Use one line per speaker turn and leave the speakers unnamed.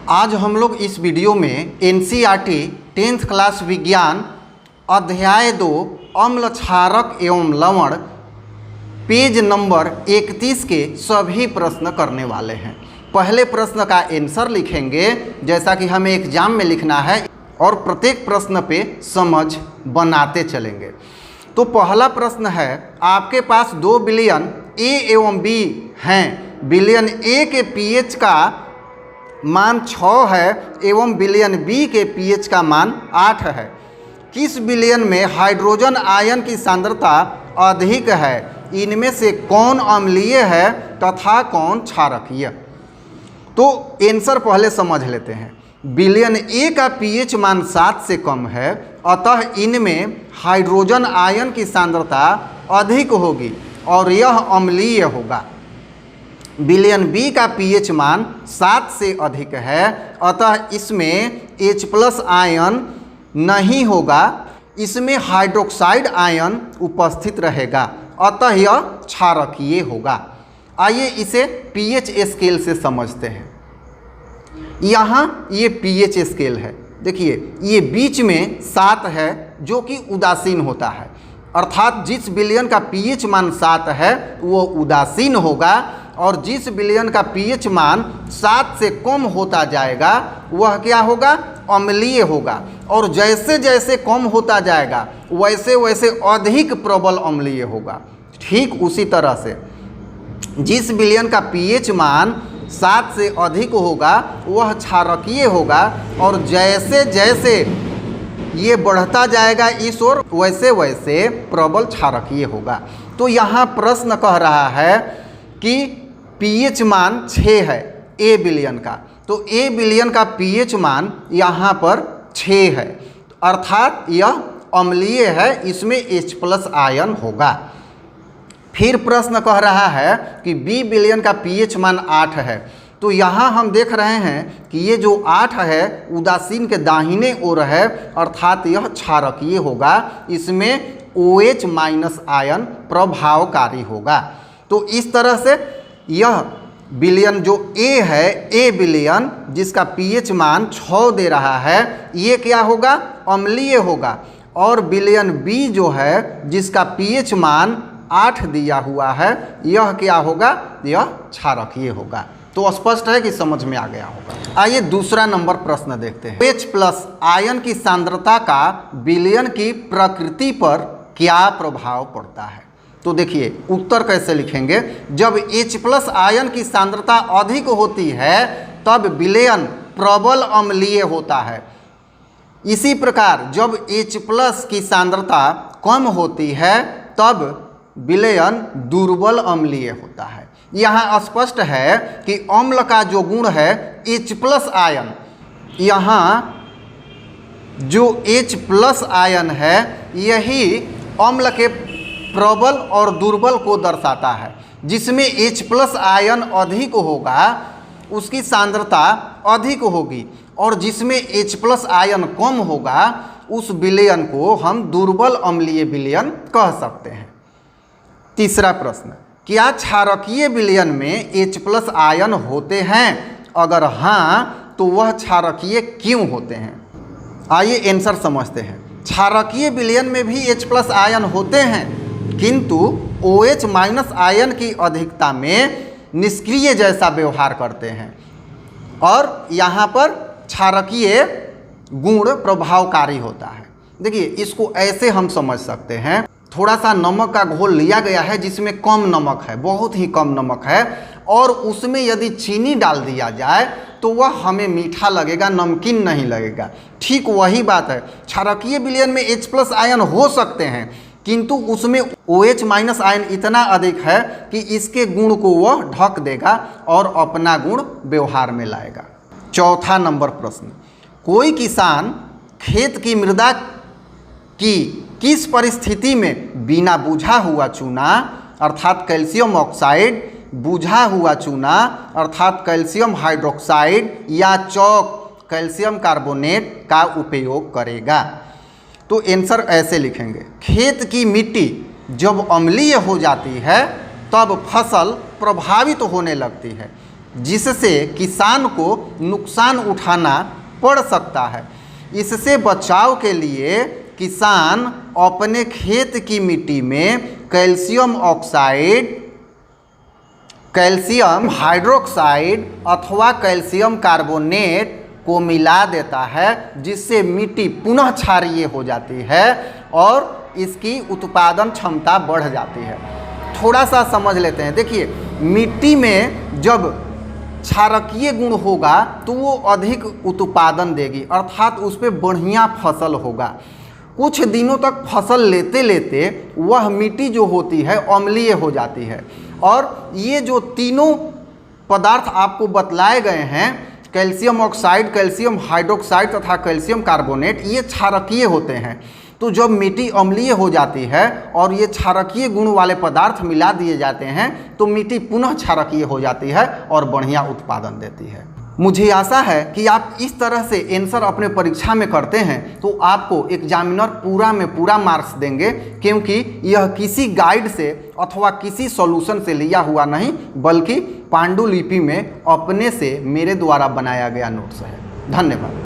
आज हम लोग इस वीडियो में एनसीईआरटी 10th क्लास विज्ञान अध्याय 2 अम्ल क्षारक एवं लवण पेज नंबर 31 के सभी प्रश्न करने वाले हैं। पहले प्रश्न का आंसर लिखेंगे जैसा कि हमें एग्जाम में लिखना है और प्रत्येक प्रश्न पे समझ बनाते चलेंगे। तो पहला प्रश्न है, आपके पास 2 विलयन ए एवं बी हैं। विलयन ए के पीएच का मान 6 है एवं विलयन बी के पीएच का मान 8 है। किस विलयन में हाइड्रोजन आयन की सांद्रता अधिक है? इनमें से कौन अम्लीय है तथा कौन क्षारकीय? तो आंसर पहले समझ लेते हैं। विलयन ए का पीएच मान 7 से कम है, अतः इनमें हाइड्रोजन आयन की सांद्रता अधिक होगी और यह अम्लीय होगा। विलयन बी का पीएच मान 7 से अधिक है, अतः इसमें H+ आयन नहीं होगा, इसमें हाइड्रोक्साइड आयन उपस्थित रहेगा, अतः यह क्षारकीय होगा। आइए इसे पीएच स्केल से समझते हैं। यहाँ ये पीएच स्केल है, देखिए ये बीच में 7 है जो कि उदासीन होता है, अर्थात जिस विलयन का पीएच मान 7 है वो उदासीन होगा और जिस विलयन का पीएच मान 7 से कम होता जाएगा वह क्या होगा? अम्लीय होगा। और जैसे जैसे कम होता जाएगा वैसे वैसे अधिक प्रबल अम्लीय होगा। ठीक उसी तरह से जिस विलयन का पीएच मान 7 से अधिक होगा वह क्षारकीय होगा और जैसे जैसे ये बढ़ता जाएगा इस ओर वैसे वैसे प्रबल क्षारकीय होगा। तो यहाँ प्रश्न कह रहा है कि पीएच मान 6 है ए विलयन का, तो ए विलयन का पीएच मान यहाँ पर 6 है, अर्थात यह अम्लीय है, इसमें H+ आयन होगा। फिर प्रश्न कह रहा है कि बी विलयन का पीएच मान 8 है, तो यहाँ हम देख रहे हैं कि ये जो 8 है उदासीन के दाहिने ओर है, अर्थात यह क्षारकीय होगा, इसमें OH- आयन प्रभावकारी होगा। तो इस तरह से यह विलयन जो ए है, ए विलयन जिसका पीएच मान 6 दे रहा है, ये क्या होगा? अम्लीय होगा। और विलयन बी जो है जिसका पीएच मान 8 दिया हुआ है, यह क्या होगा? यह क्षारकीय होगा। तो स्पष्ट है कि समझ में आ गया होगा। आइए दूसरा नंबर प्रश्न देखते हैं। H+ आयन की सांद्रता का विलयन की प्रकृति पर क्या प्रभाव पड़ता है? तो देखिए उत्तर कैसे लिखेंगे। जब H+ आयन की सांद्रता अधिक होती है तब विलयन प्रबल अम्लीय होता है। इसी प्रकार जब H+ की सांद्रता कम होती है तब विलयन दुर्बल अम्लीय होता है। यहाँ स्पष्ट है कि अम्ल का जो गुण है H+ आयन, यहाँ जो H+ आयन है यही अम्ल के प्रबल और दुर्बल को दर्शाता है। जिसमें H+ आयन अधिक होगा उसकी सांद्रता अधिक होगी और जिसमें H+ आयन कम होगा उस विलयन को हम दुर्बल अम्लीय विलयन कह सकते हैं। तीसरा प्रश्न, क्या क्षारकीय विलयन में H+ आयन होते हैं? अगर हाँ तो वह क्षारकीय क्यों होते हैं? आइए आंसर समझते हैं। क्षारकीय विलयन में भी H+ आयन होते हैं, किंतु OH- आयन की अधिकता में निष्क्रिय जैसा व्यवहार करते हैं और यहाँ पर क्षारकीय गुण प्रभावकारी होता है। देखिए इसको ऐसे हम समझ सकते हैं, थोड़ा सा नमक का घोल लिया गया है जिसमें कम नमक है, बहुत ही कम नमक है, और उसमें यदि चीनी डाल दिया जाए तो वह हमें मीठा लगेगा, नमकीन नहीं लगेगा। ठीक वही बात है, क्षारकीय विलयन में H+ आयन हो सकते हैं किंतु उसमें OH- आयन इतना अधिक है कि इसके गुण को वह ढक देगा और अपना गुण व्यवहार में लाएगा। चौथा नंबर प्रश्न, कोई किसान खेत की मृदा की किस परिस्थिति में बिना बुझा हुआ चूना अर्थात कैल्शियम ऑक्साइड, बुझा हुआ चूना अर्थात कैल्शियम हाइड्रोक्साइड या चौक कैल्शियम कार्बोनेट का उपयोग करेगा? तो आंसर ऐसे लिखेंगे। खेत की मिट्टी जब अम्लीय हो जाती है तब फसल प्रभावित होने लगती है जिससे किसान को नुकसान उठाना पड़ सकता है। इससे बचाव के लिए किसान अपने खेत की मिट्टी में कैल्शियम ऑक्साइड, कैल्शियम हाइड्रोक्साइड अथवा कैल्शियम कार्बोनेट को मिला देता है, जिससे मिट्टी पुनः क्षारीय हो जाती है और इसकी उत्पादन क्षमता बढ़ जाती है। थोड़ा सा समझ लेते हैं। देखिए, मिट्टी में जब क्षारकीय गुण होगा तो वो अधिक उत्पादन देगी, अर्थात उस पर बढ़िया फसल होगा। कुछ दिनों तक फसल लेते लेते वह मिट्टी जो होती है अम्लीय हो जाती है, और ये जो तीनों पदार्थ आपको बतलाए गए हैं, कैल्शियम ऑक्साइड, कैल्शियम हाइड्रोक्साइड तथा कैल्शियम कार्बोनेट, ये क्षारकीय होते हैं। तो जब मिट्टी अम्लीय हो जाती है और ये क्षारकीय गुण वाले पदार्थ मिला दिए जाते हैं तो मिट्टी पुनः क्षारकीय हो जाती है और बढ़िया उत्पादन देती है। मुझे आशा है कि आप इस तरह से आंसर अपने परीक्षा में करते हैं तो आपको एग्जामिनर पूरा में पूरा मार्क्स देंगे, क्योंकि यह किसी गाइड से अथवा किसी सॉल्यूशन से लिया हुआ नहीं, बल्कि पांडुलिपि में अपने से मेरे द्वारा बनाया गया नोट्स है। धन्यवाद।